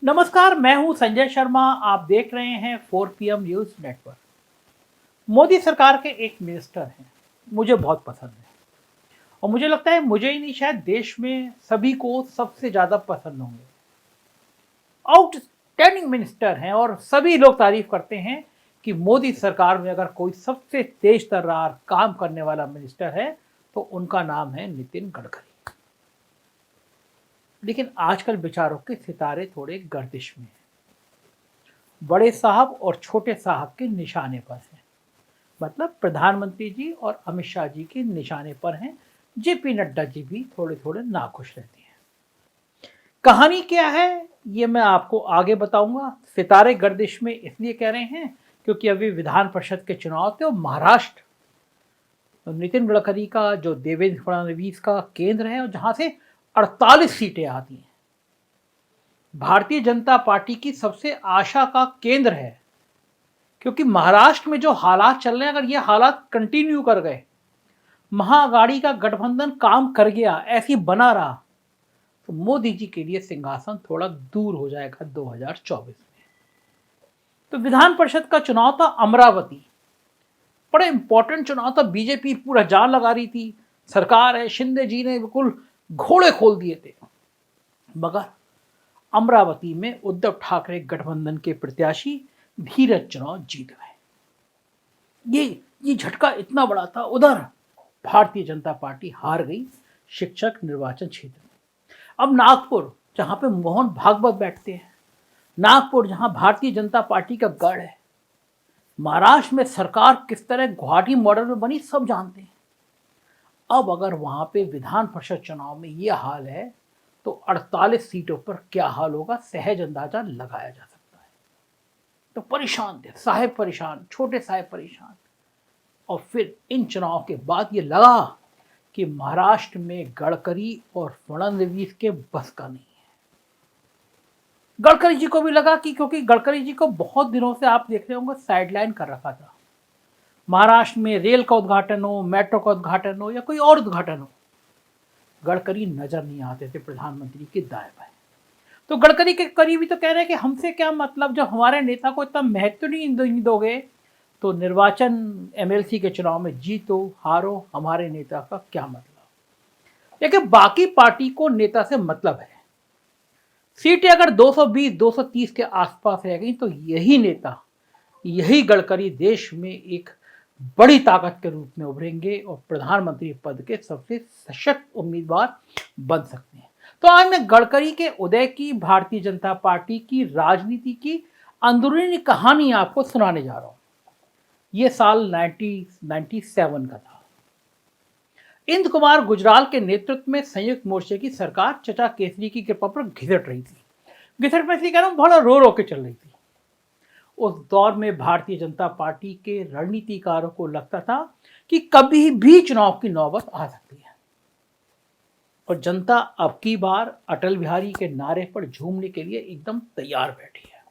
नमस्कार, मैं हूं संजय शर्मा। आप देख रहे हैं 4 PM न्यूज नेटवर्क। मोदी सरकार के एक मिनिस्टर हैं, मुझे बहुत पसंद है और मुझे लगता है मुझे ही नहीं, शायद देश में सभी को सबसे ज़्यादा पसंद होंगे। आउटस्टैंडिंग मिनिस्टर हैं और सभी लोग तारीफ करते हैं कि मोदी सरकार में अगर कोई सबसे तेज तर्रार काम करने वाला मिनिस्टर है तो उनका नाम है नितिन गडकरी। लेकिन आजकल विचारों के सितारे थोड़े गर्दिश में हैं। बड़े साहब और छोटे साहब के निशाने पर हैं। मतलब प्रधानमंत्री जी और अमित शाह जी के निशाने पर हैं। जेपी नड्डा जी भी थोड़े थोड़े नाखुश रहते हैं। कहानी क्या है ये मैं आपको आगे बताऊंगा। सितारे गर्दिश में इसलिए कह रहे हैं क्योंकि अभी विधान परिषद के चुनाव थे और महाराष्ट्र तो नितिन गडकरी का जो देवेंद्र फडणवीस का केंद्र है और जहां से 48 सीटें आती हैं, भारतीय जनता पार्टी की सबसे आशा का केंद्र है। क्योंकि महाराष्ट्र में जो हालात चल रहे हैं, अगर ये हालात कंटिन्यू कर गए, महाअघाड़ी का गठबंधन काम कर गया, ऐसी बना रहा, तो मोदी जी के लिए सिंहासन थोड़ा दूर हो जाएगा 2024 में। तो विधान परिषद का चुनाव था अमरावती, बड़ा इंपॉर्टेंट चुनाव था। बीजेपी पूरा जान लगा रही थी, सरकार है, शिंदे जी ने बिल्कुल घोड़े खोल दिए थे। मगर अमरावती में उद्धव ठाकरे गठबंधन के प्रत्याशी धीरज चुनाव जीत गए। ये झटका इतना बड़ा था। उधर भारतीय जनता पार्टी हार गई शिक्षक निर्वाचन क्षेत्र में। अब नागपुर, जहां पे मोहन भागवत बैठते हैं, नागपुर जहां भारतीय जनता पार्टी का गढ़ है, महाराष्ट्र में सरकार किस तरह गुवाहाटी मॉडल में बनी सब जानते हैं। अब अगर वहां पे विधान परिषद चुनाव में ये हाल है तो 48 सीटों पर क्या हाल होगा, सहज अंदाजा लगाया जा सकता है। तो परेशान थे साहेब, परेशान, छोटे साहेब परेशान। और फिर इन चुनाव के बाद ये लगा कि महाराष्ट्र में गडकरी और फडणवीस के बस का नहीं है। गडकरी जी को भी लगा कि क्योंकि गडकरी जी को बहुत दिनों से आप देख रहे होंगे साइडलाइन कर रखा था। महाराष्ट्र में रेल का उद्घाटन हो, मेट्रो का उद्घाटन हो या कोई और उद्घाटन हो, गडकरी नजर नहीं आते थे प्रधानमंत्री के दाएं बाएं। तो गडकरी के करीबी तो कह रहे हैं कि हमसे क्या मतलब, जब हमारे नेता को इतना महत्व नहीं दोगे तो निर्वाचन एमएलसी के चुनाव में जीतो हारो, हमारे नेता का क्या मतलब। लेकिन बाकी पार्टी को नेता से मतलब है। सीटें अगर 220 230 के आसपास रह गई तो यही नेता, यही गडकरी देश में एक बड़ी ताकत के रूप में उभरेंगे और प्रधानमंत्री पद के सबसे सशक्त उम्मीदवार बन सकते हैं। तो आज मैं गडकरी के उदय की, भारतीय जनता पार्टी की राजनीति की अंदरूनी कहानी आपको सुनाने जा रहा हूं। यह साल 1997 का था। इंद्र कुमार गुजराल के नेतृत्व में संयुक्त मोर्चे की सरकार चचा केसरी की कृपा पर घिसट रही थी। घिसट में कह रहा हूं, बड़ा रो रो के चल रही थी। उस दौर में भारतीय जनता पार्टी के रणनीतिकारों को लगता था कि कभी भी चुनाव की नौबत आ सकती है और जनता अब की बार अटल बिहारी के नारे पर झूमने के लिए एकदम तैयार बैठी है।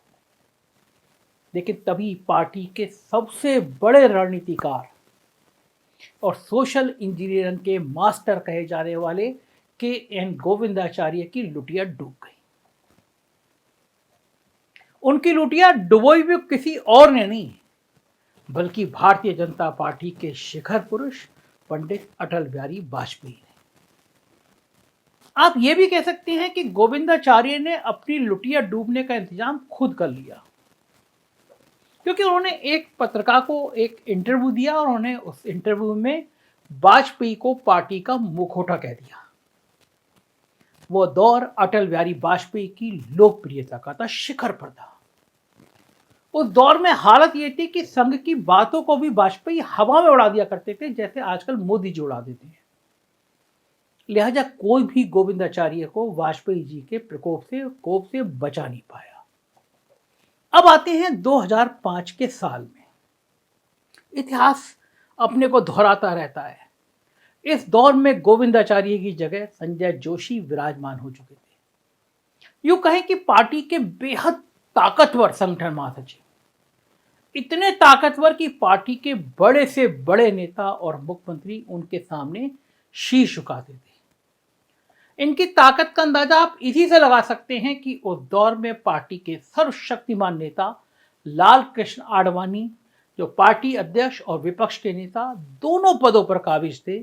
लेकिन तभी पार्टी के सबसे बड़े रणनीतिकार और सोशल इंजीनियरिंग के मास्टर कहे जाने वाले KN गोविंदाचार्य की लुटिया डूब गई। उनकी लुटिया डुबोई भी किसी और ने नहीं, बल्कि भारतीय जनता पार्टी के शिखर पुरुष पंडित अटल बिहारी वाजपेयी ने। आप ये भी कह सकते हैं कि गोविंदाचार्य ने अपनी लुटिया डूबने का इंतजाम खुद कर लिया, क्योंकि उन्होंने एक पत्रकार को एक इंटरव्यू दिया और उन्होंने उस इंटरव्यू में वाजपेयी को पार्टी का मुखौटा कह दिया। वो दौर अटल बिहारी वाजपेयी की लोकप्रियता का था, शिखर पर था। उस दौर में हालत ये थी कि संघ की बातों को भी वाजपेयी हवा में उड़ा दिया करते थे, जैसे आजकल मोदी जी उड़ा देते हैं। लिहाजा कोई भी गोविंदाचार्य को वाजपेयी जी के कोप से बचा नहीं पाया। अब आते हैं 2005 के साल में। इतिहास अपने को दोहराता रहता है। इस दौर में गोविंदाचार्य की जगह संजय जोशी विराजमान हो चुके थे। यूं कहें कि पार्टी के बेहद ताकतवर संगठन महासचिव, इतने ताकतवर कि पार्टी के बड़े से बड़े नेता और मुख्यमंत्री उनके सामने शीश झुकाते थे। इनकी ताकत का अंदाजा आप इसी से लगा सकते हैं कि उस दौर में पार्टी के सर्वशक्तिमान नेता लाल कृष्ण आडवाणी, जो पार्टी अध्यक्ष और विपक्ष के नेता दोनों पदों पर काबिज थे,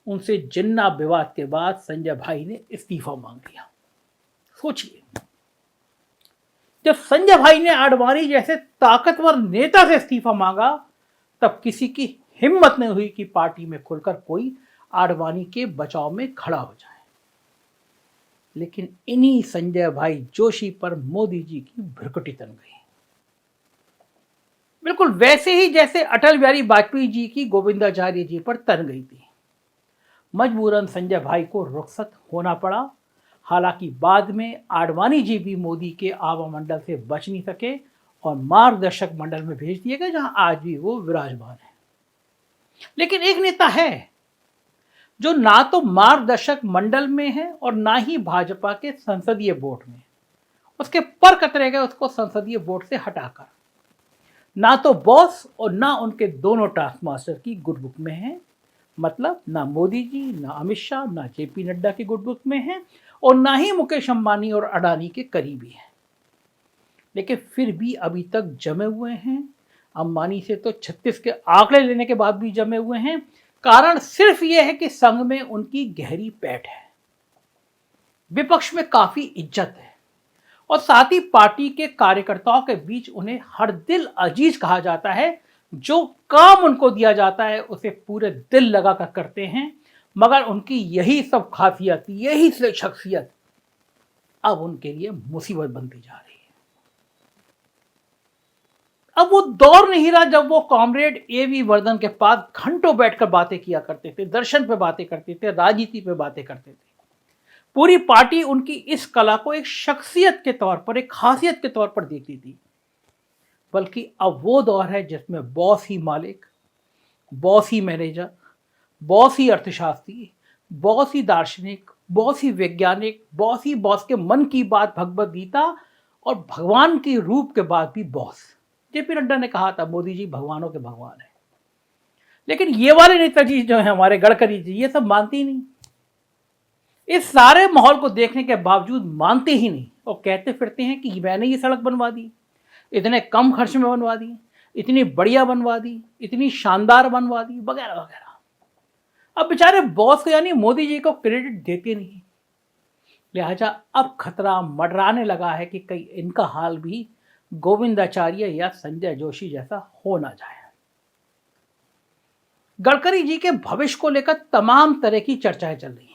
उनसे जिन्ना विवाद के बाद संजय भाई ने इस्तीफा मांग लिया। सोचिए, जब संजय भाई ने आडवाणी जैसे ताकतवर नेता से इस्तीफा मांगा, तब किसी की हिम्मत नहीं हुई कि पार्टी में खुलकर कोई आडवाणी के बचाव में खड़ा हो जाए। लेकिन इन्हीं संजय भाई जोशी पर मोदी जी की भ्रुकुटी तन गई, बिल्कुल वैसे ही जैसे अटल बिहारी वाजपेयी जी की गोविंदाचार्य जी पर तन गई थी। मजबूरन संजय भाई को रुखसत होना पड़ा। हालांकि बाद में आडवाणी जी भी मोदी के आवा मंडल से बच नहीं सके और मार्गदर्शक मंडल में भेज दिए गए, जहां आज भी वो विराजमान है। लेकिन एक नेता है जो ना तो मार्गदर्शक मंडल में है और ना ही भाजपा के संसदीय बोर्ड में। उसके पर कतरे गए उसको संसदीय बोर्ड से हटाकर। ना तो बॉस और ना उनके दोनों टास्क मास्टर की गुड बुक में है। मतलब ना मोदी जी, ना अमित शाह, ना जेपी नड्डा की गुड बुक में है और ना ही मुकेश अंबानी और अडानी के करीबी है। लेकिन फिर भी अभी तक जमे हुए हैं। अंबानी से तो 36 के आंकड़े लेने के बाद भी जमे हुए हैं। कारण सिर्फ यह है कि संघ में उनकी गहरी पैठ है, विपक्ष में काफी इज्जत है और साथ ही पार्टी के कार्यकर्ताओं के बीच उन्हें हर दिल अजीज कहा जाता है। जो काम उनको दिया जाता है उसे पूरे दिल लगाकर करते हैं। मगर उनकी यही सब खासियत, यही शख्सियत अब उनके लिए मुसीबत बनती जा रही है। अब वो दौर नहीं रहा जब वो कॉमरेड एवी वर्धन के पास घंटों बैठकर बातें किया करते थे, दर्शन पे बातें करते थे, राजनीति पे बातें करते थे। पूरी पार्टी उनकी इस कला को एक शख्सियत के तौर पर, एक खासियत के तौर पर देखती थी। बल्कि अब वो दौर है जिसमें बॉस ही मालिक, बॉस ही मैनेजर, बॉस ही अर्थशास्त्री, बॉस ही दार्शनिक, बॉस ही वैज्ञानिक, बॉस ही बॉस के मन की बात, भगवद गीता और भगवान के रूप के बाद भी बॉस। जेपी नड्डा ने कहा था मोदी जी भगवानों के भगवान है। लेकिन ये वाले नेताजी जो है हमारे गडकरी जी, ये सब मानते ही नहीं। इस सारे माहौल को देखने के बावजूद मानते ही नहीं और कहते फिरते हैं कि मैंने ये सड़क बनवा दी, इतने कम खर्च में बनवा दी, इतनी बढ़िया बनवा दी, इतनी शानदार बनवा दी, वगैरह वगैरह। अब बेचारे बॉस को यानी मोदी जी को क्रेडिट देते नहीं। लिहाजा अब खतरा मंडराने लगा है कि कहीं इनका हाल भी गोविंदाचार्य या संजय जोशी जैसा हो ना जाए। गडकरी जी के भविष्य को लेकर तमाम तरह की चर्चाएं चल रही हैं।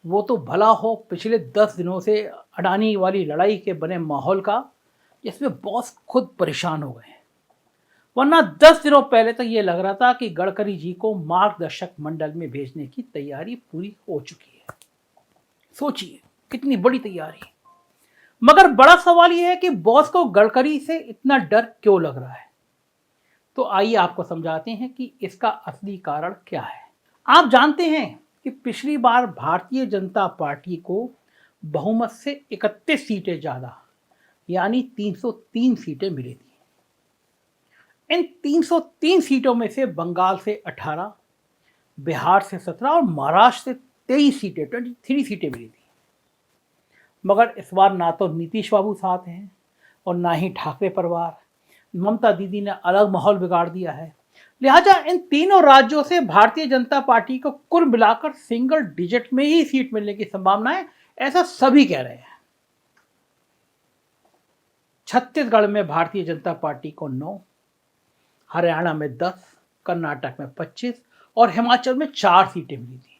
वो तो भला हो पिछले 10 दिनों से अडानी वाली लड़ाई के बने माहौल का, जिसमें बॉस खुद परेशान हो गए। वरना 10 दिनों पहले तक ये लग रहा था कि गडकरी जी को मार्गदर्शक मंडल में भेजने की तैयारी पूरी हो चुकी है। सोचिए कितनी बड़ी तैयारी। मगर बड़ा सवाल यह है कि बॉस को गडकरी से इतना डर क्यों लग रहा है। तो आइए आपको समझाते हैं कि इसका असली कारण क्या है। आप जानते हैं कि पिछली बार भारतीय जनता पार्टी को बहुमत से 31 सीटें ज्यादा यानी 303 सीटें मिली थी। इन 303 सीटों में से बंगाल से 18, बिहार से 17 और महाराष्ट्र से 23 सीटें, 23 सीटें मिली थी। मगर इस बार ना तो नीतीश बाबू साथ हैं और ना ही ठाकरे परिवार, ममता दीदी ने अलग माहौल बिगाड़ दिया है। लिहाजा इन तीनों राज्यों से भारतीय जनता पार्टी को कुल मिलाकर सिंगल डिजिट में ही सीट मिलने की संभावना है, ऐसा सभी कह रहे हैं। छत्तीसगढ़ में भारतीय जनता पार्टी को 9, हरियाणा में 10, कर्नाटक में 25 और हिमाचल में 4 सीटें मिली थी।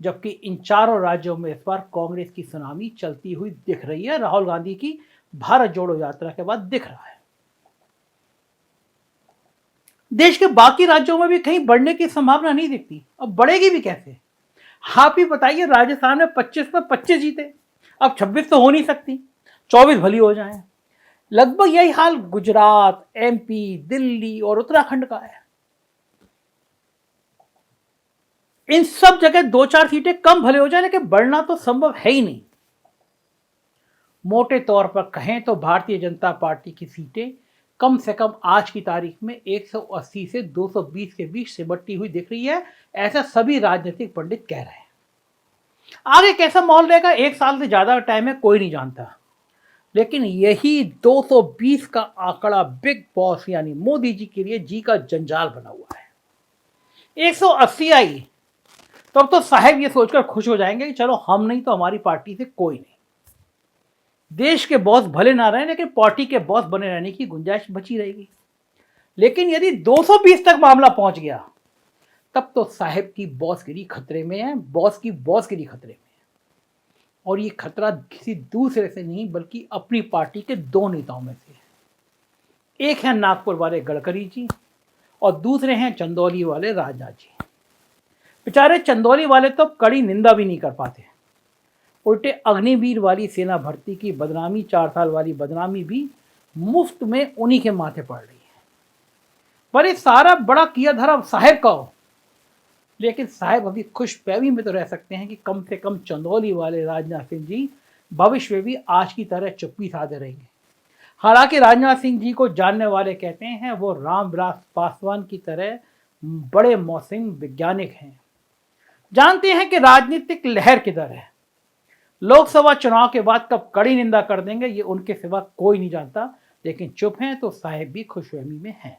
जबकि इन चारों राज्यों में इस बार कांग्रेस की सुनामी चलती हुई दिख रही है। राहुल गांधी की भारत जोड़ो यात्रा के बाद दिख रहा है। देश के बाकी राज्यों में भी कहीं बढ़ने की संभावना नहीं दिखती। अब बढ़ेगी भी कैसे? आप ही बताइए। राजस्थान में 25 में 25 जीते, अब 26 तो हो नहीं सकती, 24 भली हो जाए। लगभग यही हाल गुजरात, एमपी, दिल्ली और उत्तराखंड का है। इन सब जगह 2-4 सीटें कम भले हो जाए, लेकिन बढ़ना तो संभव है ही नहीं। मोटे तौर पर कहें तो भारतीय जनता पार्टी की सीटें कम से कम आज की तारीख में 180 से 220 के बीच सिमटती हुई दिख रही है, ऐसा सभी राजनीतिक पंडित कह रहे हैं। आगे कैसा माहौल रहेगा, 1 साल से ज़्यादा टाइम है, कोई नहीं जानता। लेकिन यही 220 का आंकड़ा बिग बॉस यानी मोदी जी के लिए जी का जंजाल बना हुआ है। 180 आई तो अब तो साहब ये सोचकर खुश हो जाएंगे कि चलो हम नहीं तो हमारी पार्टी से कोई नहीं। देश के बॉस भले ना रहे लेकिन पार्टी के बॉस बने रहने की गुंजाइश बची रहेगी। लेकिन यदि 220 तक मामला पहुंच गया तब तो साहब की बॉसगिरी खतरे में है, बॉस की बॉसगिरी खतरे में है। और ये खतरा किसी दूसरे से नहीं बल्कि अपनी पार्टी के 2 नेताओं में से है। एक है नागपुर वाले गडकरी जी और दूसरे हैं चंदौली वाले राजनाथ जी। बेचारे चंदौली वाले तो कड़ी निंदा भी नहीं कर पाते, उल्टे अग्निवीर वाली सेना भर्ती की बदनामी, 4 साल वाली बदनामी भी मुफ्त में उन्हीं के माथे पड़ रही है। पर ये सारा बड़ा किया धरा साहब का हो, लेकिन साहब अभी खुशफहमी में तो रह सकते हैं कि कम से कम चंदौली वाले राजनाथ सिंह जी भविष्य में भी आज की तरह चुप्पी साधे रहेंगे। हालांकि राजनाथ सिंह जी को जानने वाले कहते हैं वो रामविलास पासवान की तरह बड़े मौसम वैज्ञानिक हैं, जानते हैं कि राजनीतिक लहर किधर है। लोकसभा चुनाव के बाद कब कड़ी निंदा कर देंगे ये उनके सिवा कोई नहीं जानता, लेकिन चुप हैं तो साहब भी खुशफहमी में हैं।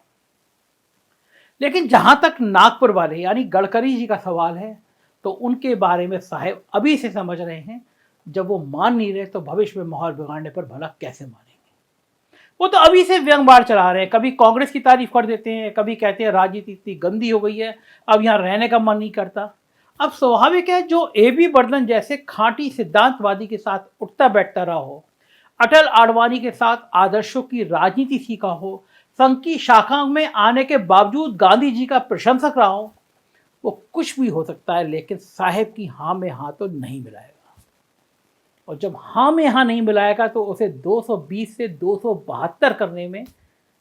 लेकिन जहां तक नागपुर वाले यानी गडकरी जी का सवाल है तो उनके बारे में साहब अभी से समझ रहे हैं, जब वो मान नहीं रहे तो भविष्य में माहौल बिगाड़ने पर भला कैसे मानेंगे। वो तो अभी से व्यंग्यवाद चला रहे हैं, कभी कांग्रेस की तारीफ कर देते हैं, कभी कहते हैं राजनीति इतनी गंदी हो गई है अब यहाँ रहने का मन नहीं करता। अब स्वाभाविक है जो AB बर्दन जैसे खांटी सिद्धांतवादी के साथ उठता बैठता रहा हो, अटल आडवाणी के साथ आदर्शों की राजनीति सीखा हो, संघ की शाखा में आने के बावजूद गांधी जी का प्रशंसक रहा हो, वो कुछ भी हो सकता है लेकिन साहब की हाँ में हाँ तो नहीं मिलाएगा। और जब हाँ में हाँ नहीं मिलाएगा तो उसे 220 से 272 करने में,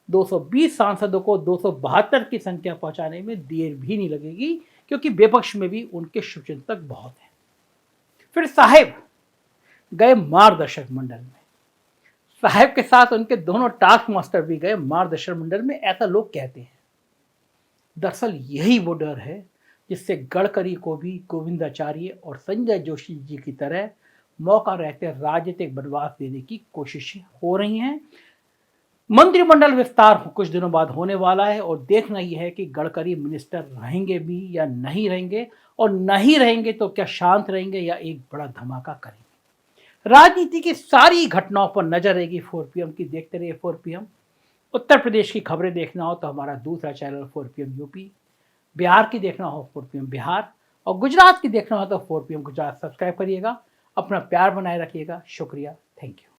220 सांसदों को 272 की संख्या पहुंचाने में देर भी नहीं लगेगी, क्योंकि विपक्ष में भी उनके शुभचिंतक बहुत हैं। फिर साहब गए मार्गदर्शक मंडल में, साहब के साथ उनके दोनों टास्क मास्टर भी गए मार्गदर्शक मंडल में, ऐसा लोग कहते हैं। दरअसल यही वो डर है जिससे गडकरी को भी गोविंदाचार्य और संजय जोशी जी की तरह मौका रहते राजनीतिक बनवास देने की कोशिशें हो रही हैं। मंत्रिमंडल विस्तार कुछ दिनों बाद होने वाला है और देखना ही है कि गडकरी मिनिस्टर रहेंगे भी या नहीं रहेंगे, और नहीं रहेंगे तो क्या शांत रहेंगे या एक बड़ा धमाका करेंगे। राजनीति की सारी घटनाओं पर नजर रहेगी 4PM की। देखते रहिए 4PM। उत्तर प्रदेश की खबरें देखना हो तो हमारा दूसरा चैनल 4PM यूपी, बिहार की देखना हो 4PM बिहार, और गुजरात की देखना हो तो 4PM गुजरात सब्सक्राइब करिएगा। अपना प्यार बनाए रखिएगा। शुक्रिया, थैंक यू।